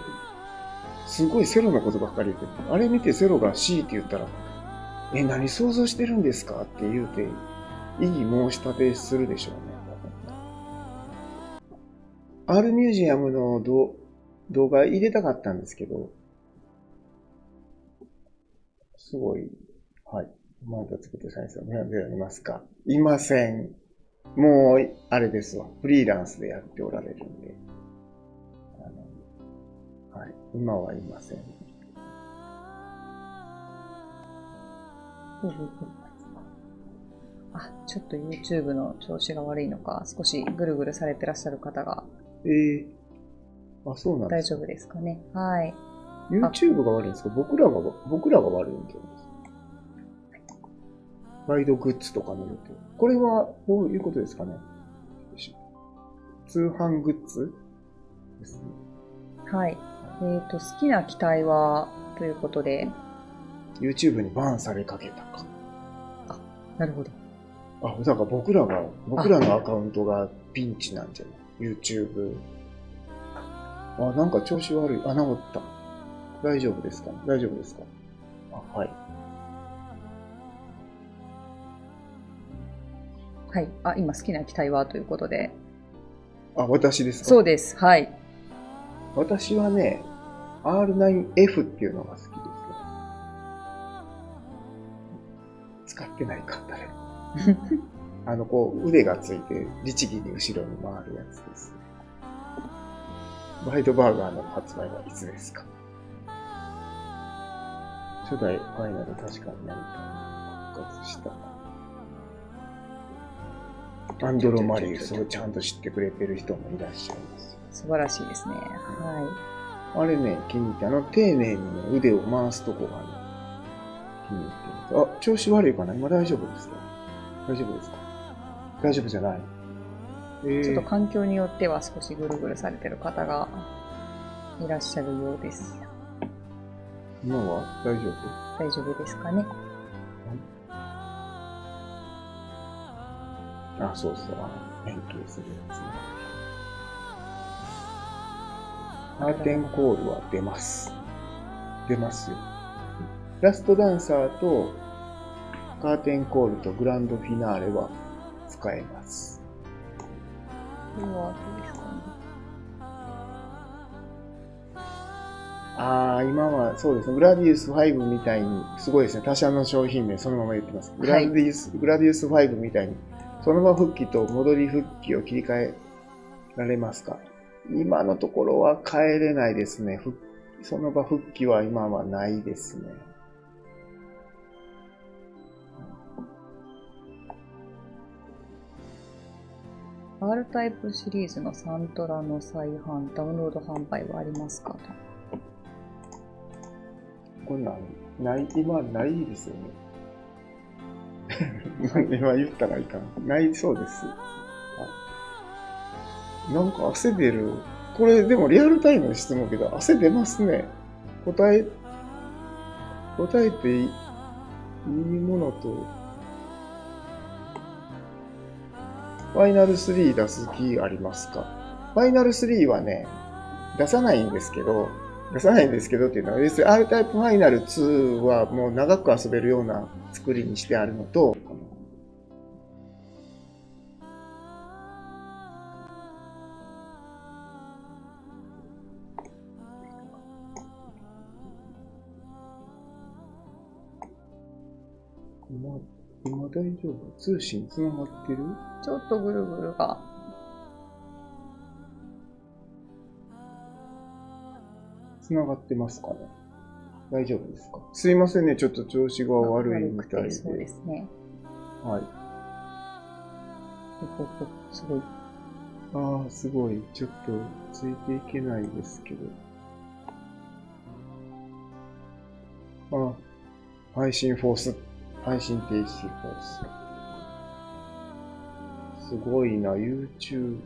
すごいセロのことばっかり言ってる。あれ見てセロが C って言ったら、何想像してるんですかって言うて、異議申し立てするでしょうね。R ミュージアムの動画入れたかったんですけど、すごい、はい。マンダ作ってサインさん、でありますか？いません。もう、あれですわ。フリーランスでやっておられるんで。はい。今はいません。ちょっと YouTube の調子が悪いのか、少しぐるぐるされてらっしゃる方が。そうなんですか。大丈夫ですかね。はい。YouTube が悪いんですか？僕らが悪いんじゃないですか。ガイドグッズとか見ると。これはどういうことですかね？通販グッズですね。はい。好きな機体はということで。YouTube にバンされかけたか。なるほど。だから僕らのアカウントがピンチなんじゃない？ YouTube。なんか調子悪い。治った。大丈夫ですか？大丈夫ですか？はい。はい。今好きな機体はということで。私ですか？そうです。はい。私はね、R9F っていうのが好きですね。使ってないか、誰も。腕がついて、律儀に後ろに回るやつです。ワイドバーガーの発売はいつですか？初代ファイナル確かに復活した。アンドロマリウスをちゃんと知ってくれてる人もいらっしゃいます。素晴らしいですね。はい。あれね、気に入って、丁寧にね、腕を回すとこがね、気に入ってる。調子悪いかな？今大丈夫ですか？大丈夫ですか？大丈夫じゃない。ちょっと環境によっては少しぐるぐるされてる方がいらっしゃるようです。今は大丈夫？大丈夫ですかね。そうそう。変形するやつね。カーテンコールは出ます。出ますよ。ラストダンサーとカーテンコールとグランドフィナーレは使えます。これはどうですかね。今はそうですね。グラディウス5みたいに、すごいですね。他社の商品名そのまま言ってます。グラディウス5みたいに、その場復帰と戻り復帰を切り替えられますか？今のところは変えれないですね。その場復帰は今はないですね。R タイプシリーズのサントラの再販、ダウンロード販売はありますかと。こんなん今ないですよね。今言ったらいかん。ないそうです。なんか汗出る。これでもリアルタイムの質問けど、汗出ますね。答えていいものと、ファイナル3出す気ありますか？ファイナル3はね、出さないんですけどっていうのは、要するに R タイプファイナル2はもう長く遊べるような作りにしてあるのと、今大丈夫？通信つながってる？ちょっとぐるぐるが。つながってますかね？大丈夫ですか？すいませんね、ちょっと調子が悪いみたいで。そうですね。はい。すごい。ああ、すごい。ちょっとついていけないですけど。配信停止フォース。すごいな、YouTube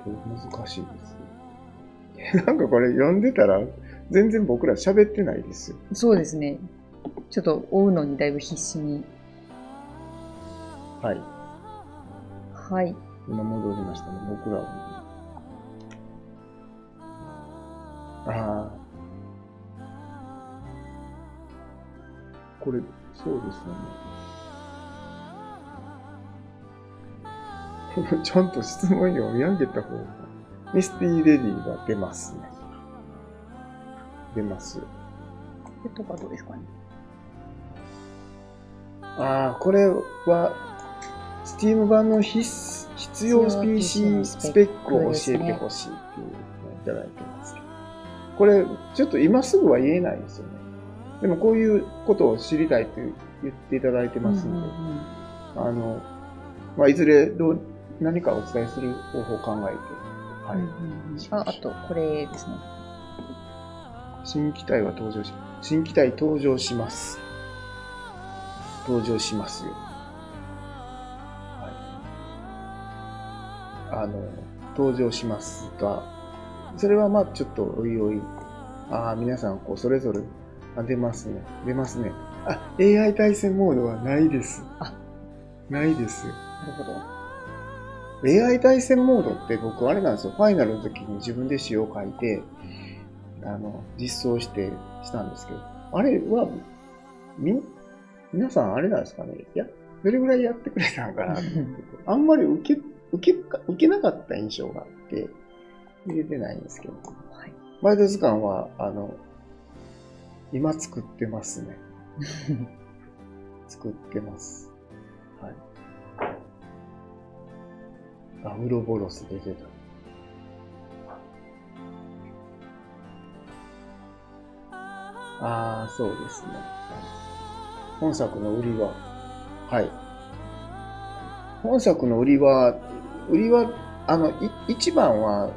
難しいです。なんかこれ読んでたら全然僕ら喋ってないですよ。そうですね。ちょっと追うのにだいぶ必死に。はい。はい。今戻りましたね、僕らは。ああ。これ、そうですよね。ちゃんと質問読み上げた方が。ミスティレディが出ますね。出ます。これとかどうですかね。これは、Steam 版の必要 PC スペックを教えてほしいっていうのをいただいてますけど。これ、ちょっと今すぐは言えないですよね。でもこういうことを知りたいって言っていただいてますので、いずれ何かお伝えする方法を考えて、はい。あと、これですね。新機体登場します。登場しますよ。はい。登場しますが、それはちょっとおいおい、皆さんそれぞれ、出ますね。AI 対戦モードはないです。ないですよ。なるほど。AI 対戦モードって僕あれなんですよ。ファイナルの時に自分で仕様を書いて、実装したんですけど、あれは、皆さんあれなんですかね。どれぐらいやってくれたのかなと思って。あんまり受けなかった印象があって、入れてないんですけど。はい、バイト図鑑は、今作ってますね。作ってます。はい。ウロボロス出てた。そうですね。本作の売りは、はい。本作の売りは、一番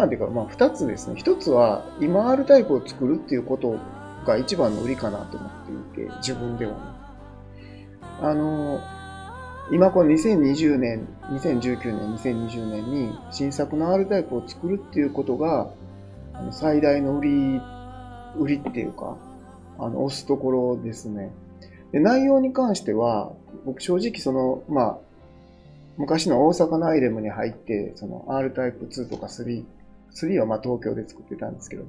っていうか、二つですね。一つは、今 R タイプを作るっていうことが一番の売りかなと思っていて、自分ではね。今この2019年、2020年に新作の R タイプを作るっていうことが、最大の売りっていうか、押すところですね。で、内容に関しては、僕正直昔の大阪のアイレムに入って、R タイプ2とか3は東京で作ってたんですけど、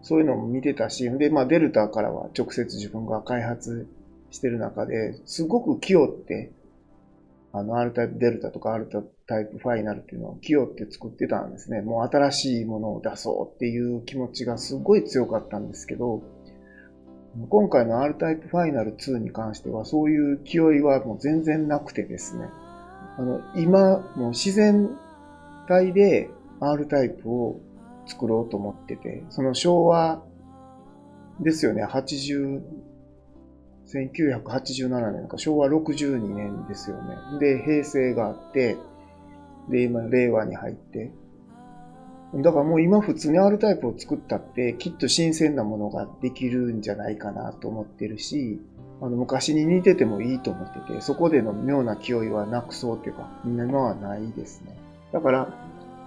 そういうのも見てたし、で、デルタからは直接自分が開発してる中で、すごく気負って、R タイプデルタとか R タイプファイナルっていうのを気負って作ってたんですね。もう新しいものを出そうっていう気持ちがすごい強かったんですけど、今回の R タイプファイナル2に関してはそういう気負いはもう全然なくてですね。今、もう自然体で R タイプを作ろうと思ってて、その昭和ですよね、1987年か昭和62年ですよね。で、平成があって、で、今、令和に入って。だからもう今普通に R タイプを作ったって、きっと新鮮なものができるんじゃないかなと思ってるし、昔に似ててもいいと思ってて、そこでの妙な気負いはなくそうっていうか、今はないですね。だから、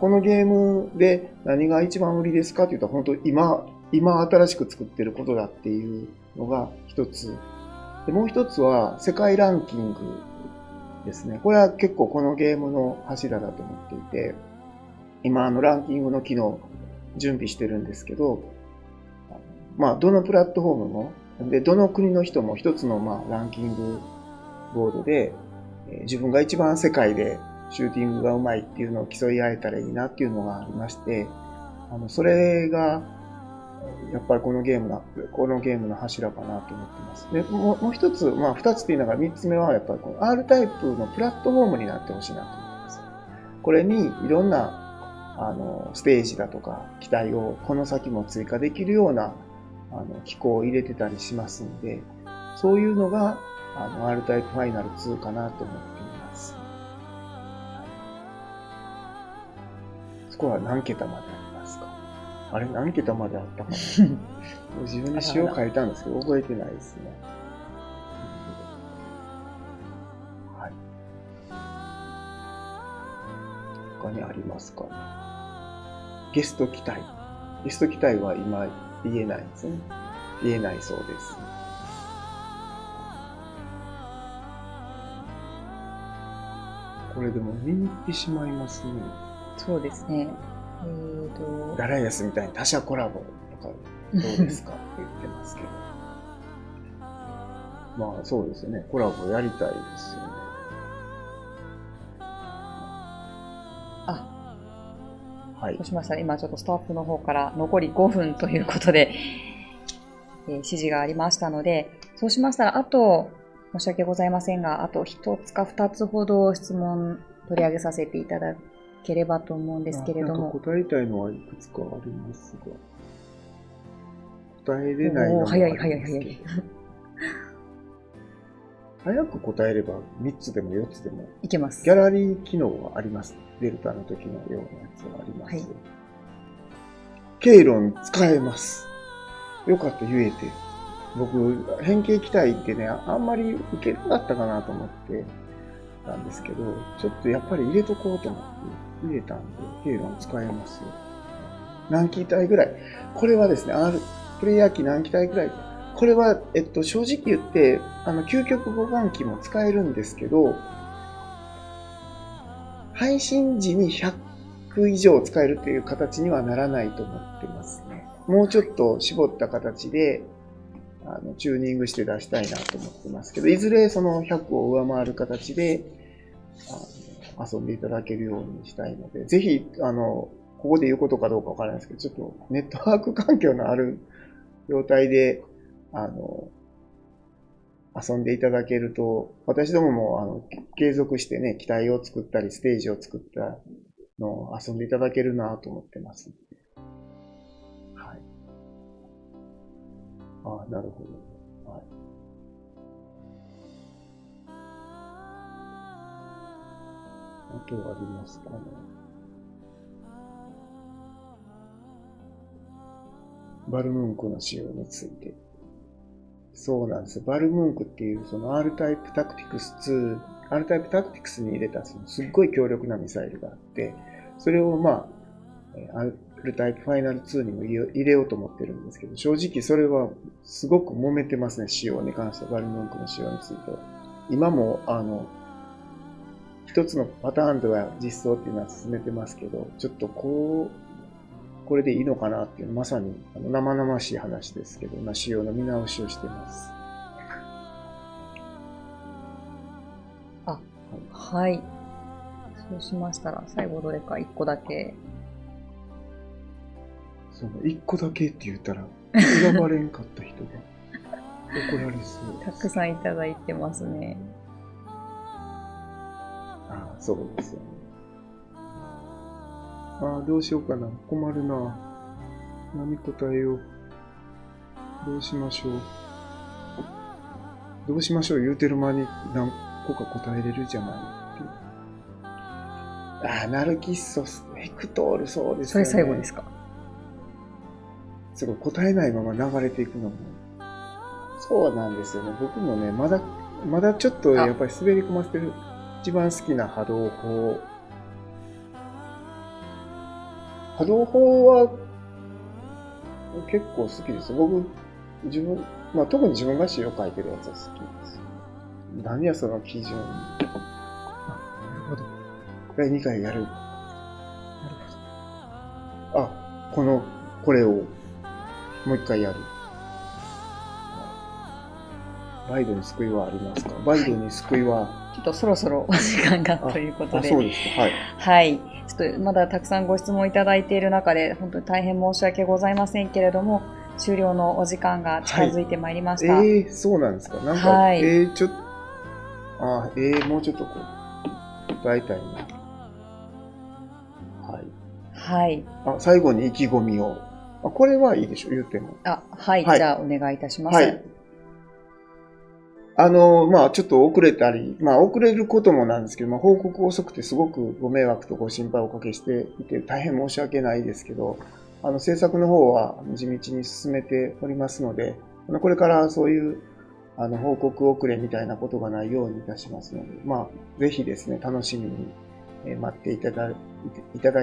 このゲームで何が一番売りですかって言ったら、本当今新しく作ってることだっていうのが一つ。で、もう一つは世界ランキングですね。これは結構このゲームの柱だと思っていて、今ランキングの機能準備してるんですけど、どのプラットフォームも、で、どの国の人も一つのランキングボードで、自分が一番世界でシューティングがうまいっていうのを競い合えたらいいなっていうのがありまして、それが、やっぱりこのゲームの柱かなと思ってます。で、もう一つ、二つっていうのが三つ目は、やっぱりこの R タイプのプラットフォームになってほしいなと思います。これにいろんな、ステージだとか、機体をこの先も追加できるような、機構を入れてたりしますんで、そういうのが、R タイプファイナル2かなと思っています。そこは何桁までありますか？あれ何桁まであったかな自分で詩を書いたんですけど、覚えてないですね。はい。他にありますかね。ゲスト機体は今言えないですね。言えないそうです。これでも見に行ってしまいますね。そうですね。ダライアスみたいに他社コラボとかどうですかって言ってますけど。そうですよね。コラボやりたいですよね。はい。そうしましたら、今ちょっとスタッフの方から残り5分ということで、指示がありましたので、そうしましたら、あと、申し訳ございませんが、あと1つか2つほど質問取り上げさせていただければと思うんですけれども。なんか答えたいのはいくつかありますが、答えれないのもありますけど。早く答えれば3つでも4つでもいけます。ギャラリー機能はあります。デルタの時のようなやつはあります。はい、ケイロン使えます。よかった言えて。僕、変形機体ってね、あんまり受けなかったかなと思ってたんですけど、ちょっとやっぱり入れとこうと思って入れたんで、ケイロン使えますよ。何機体ぐらい。これはですね、プレイヤー機何機体ぐらい。これは、正直言って、究極互換機も使えるんですけど、配信時に100以上使えるっていう形にはならないと思ってますね。もうちょっと絞った形で、チューニングして出したいなと思ってますけど、いずれその100を上回る形で、遊んでいただけるようにしたいので、ぜひ、ここで言うことかどうかわからないですけど、ちょっとネットワーク環境のある状態で、遊んでいただけると、私どもも継続してね、機体を作ったり、ステージを作ったのを遊んでいただけるなと思ってます。はい。なるほど。はい。あとはありますかね。バルムンクの仕様について。そうなんですよ。バルムンクっていうその R タイプタクティクス2、R タイプタクティクスに入れたそのすっごい強力なミサイルがあって、それをR タイプファイナル2にも入れようと思ってるんですけど、正直それはすごく揉めてますね、仕様に関しては、バルムンクの仕様については。今も一つのパターンでは実装っていうのは進めてますけど、ちょっとこれでいいのかなっていう、まさに生々しい話ですけど、今仕様の見直しをしています。はい。そうしましたら、最後どれか1個だけ。その1個だけって言ったら、選ばれんかった人が怒られそうです。たくさんいただいてますね。そうですよね。どうしようかな。困るな。何答えよう。どうしましょう。言うてる間に何個か答えれるじゃないっていう。ナルキッソス、ヘクトール、そうですそね。れ最後ですか？すごい答えないまま流れていくのも。そうなんですよね。僕もね、まだちょっとやっぱり滑り込ませてる。一番好きな波動砲。波動砲は結構好きです。僕、特に自分が詩を書いてるやつは好きです。何やその基準。なるほど。第2回やる。なるほど。これをもう一回やる。バイドに救いはありますか？バイドに救いは。ちょっとそろそろお時間がということで。そうですか。はい。はい。ちょっとまだたくさんご質問いただいている中で、本当に大変申し訳ございませんけれども、終了のお時間が近づいてまいりました。そうなんですか。なんか、はい、もうちょっと答えたいな。はい。はい。最後に意気込みを。これはいいでしょ、言っても。はい。じゃあ、お願いいたします。はい。ちょっと遅れたり、遅れることもなんですけど、報告遅くてすごくご迷惑とご心配をおかけしていて、大変申し訳ないですけど、制作の方は地道に進めておりますので、これからそういう、報告遅れみたいなことがないようにいたしますので、ぜひですね、楽しみに待っていただ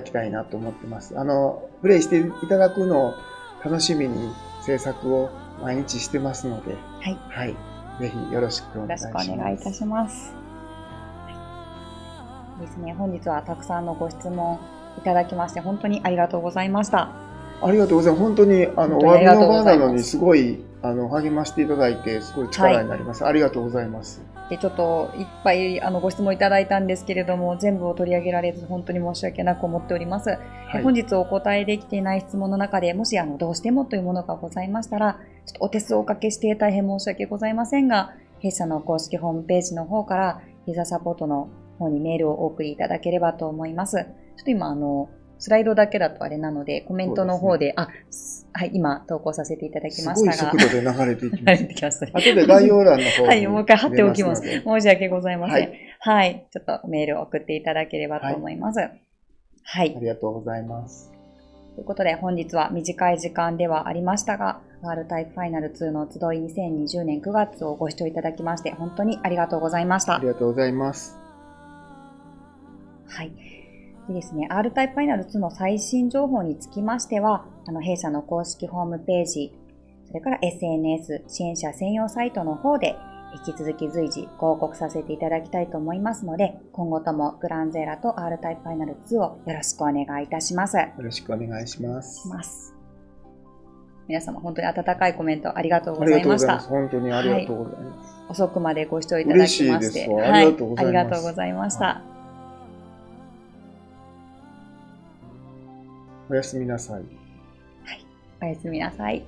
きたいなと思ってます。プレイしていただくのを楽しみに制作を毎日してますので、はい。はい。ぜひよろしくお願いします。よろしくお願いいたします。はい、ですね、本日はたくさんのご質問いただきまして、本当にありがとうございました。ありがとうございます。本当に、お詫びの場なのに、すごい、励ましていただいて、すごい力になります。はい、ありがとうございます。で、ちょっといっぱいご質問いただいたんですけれども、全部を取り上げられず本当に申し訳なく思っております。はい、本日お答えできていない質問の中で、もしどうしてもというものがございましたら、ちょっとお手数をおかけして大変申し訳ございませんが、弊社の公式ホームページの方からユーザーサポートの方にメールをお送りいただければと思います。ちょっと今スライドだけだとあれなので、コメントの方で、はい、今投稿させていただきましたが。すごい速度で流れていきます。流れてきます。後で概要欄の方に。はい、もう一回貼っておきます。申し訳ございません。はい、ちょっとメールを送っていただければと思います。はい。ありがとうございます。ということで、本日は短い時間ではありましたが、R タイプファイナル2の集い2020年9月をご視聴いただきまして、本当にありがとうございました。ありがとうございます。はい。でですね、R タイプファイナル2の最新情報につきましては、弊社の公式ホームページ、それから SNS、支援者専用サイトの方で、引き続き随時ご報告させていただきたいと思いますので、今後ともグランゼーラと R タイプファイナル2をよろしくお願いいたします。よろしくお願いします。皆様本当に温かいコメントありがとうございました。本当にありがとうございます。遅くまでご視聴いただきまして、嬉しいですわ。ありがとうございます。ありがとうございました。おやすみなさい。はい、おやすみなさい。